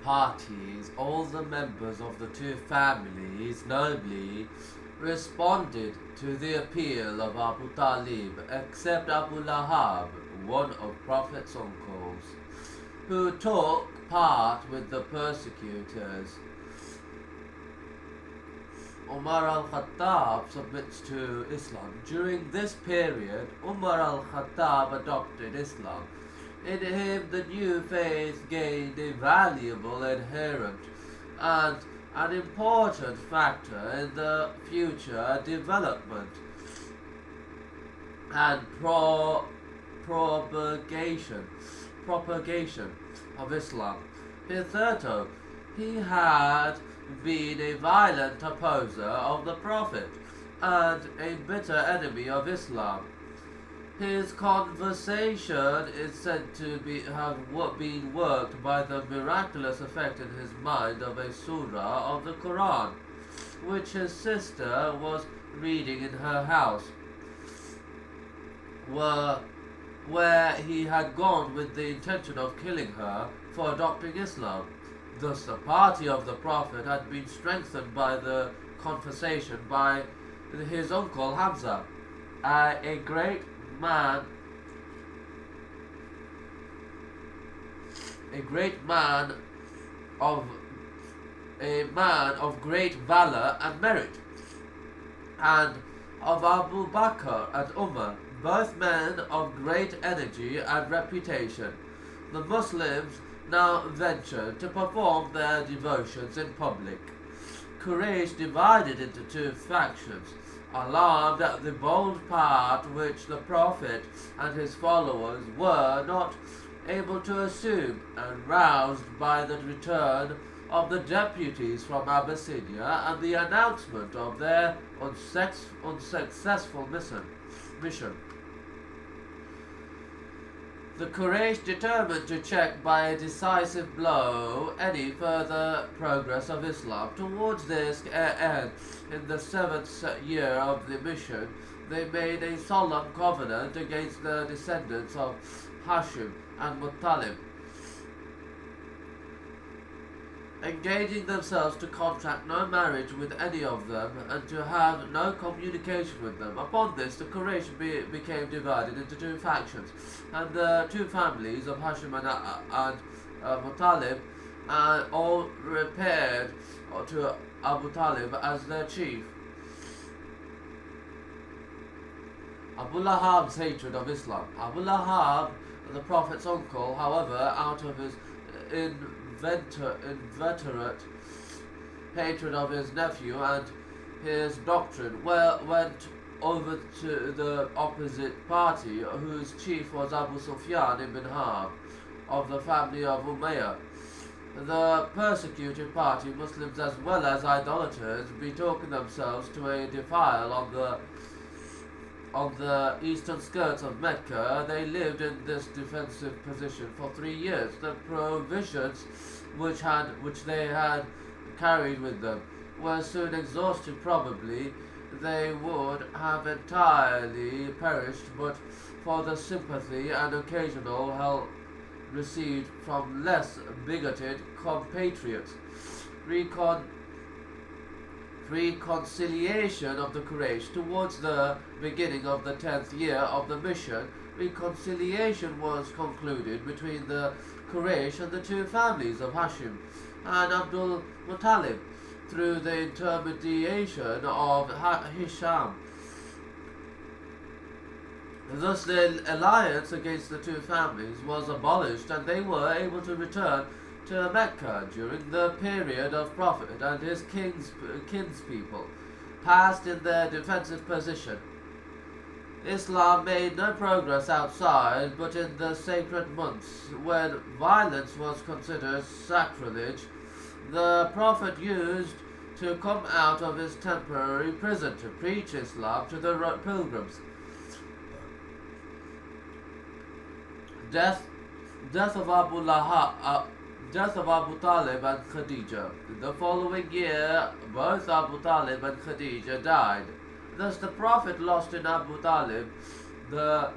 parties, all the members of the two families nobly responded to the appeal of Abu Talib, except Abu Lahab, one of Prophet's uncles, who took part with the persecutors. Umar al-Khattab submits to Islam. During this period, Umar al-Khattab adopted Islam. In him, the new faith gained a valuable adherent and an important factor in the future development and propagation of Islam. Hitherto, he had been a violent opposer of the Prophet and a bitter enemy of Islam. His conversation is said to have been worked by the miraculous effect in his mind of a surah of the Quran, which his sister was reading in her house, where he had gone with the intention of killing her for adopting Islam. Thus, the party of the Prophet had been strengthened by the conversation by his uncle Hamza, a great man of great valor and merit, and of Abu Bakr and Umar, both men of great energy and reputation. The Muslims now ventured to perform their devotions in public. Quraysh divided into two factions, alarmed at the bold part which the Prophet and his followers were not able to assume, and roused by the return of the deputies from Abyssinia and the announcement of their unsuccessful mission. The Quraysh determined to check by a decisive blow any further progress of Islam. Towards this end, in the 7th year of the mission, they made a solemn covenant against the descendants of Hashim and Muttalib, engaging themselves to contract no marriage with any of them and to have no communication with them. Upon this, the Quraysh became divided into two factions, and the two families of Hashim and Muttalib all repaired to Abu Talib as their chief. Abu Lahab's hatred of Islam. Abu Lahab, the Prophet's uncle, however, out of his inveterate hatred of his nephew and his doctrine, went over to the opposite party, whose chief was Abu Sufyan ibn Harb of the family of Umayyah. The persecuted party, Muslims as well as idolaters, betook themselves to a defile on the eastern skirts of Mecca. They lived in this defensive position for 3 years. The provisions which they had carried with them were soon exhausted. Probably they would have entirely perished but for the sympathy and occasional help received from less bigoted compatriots. Reconciliation of the Quraysh. Towards the beginning of the 10th year of the mission, reconciliation was concluded between the Quraysh and the two families of Hashim and Abdul Muttalib through the intermediation of Hisham. Thus the alliance against the two families was abolished, and they were able to return to Mecca. During the period of Prophet and his kinspeople passed in their defensive position, Islam made no progress outside, but in the sacred months, when violence was considered sacrilege, the Prophet used to come out of his temporary prison to preach Islam to the pilgrims. Death of Abu Talib and Khadija. The following year, both Abu Talib and Khadija died. Thus the Prophet lost in Abu Talib the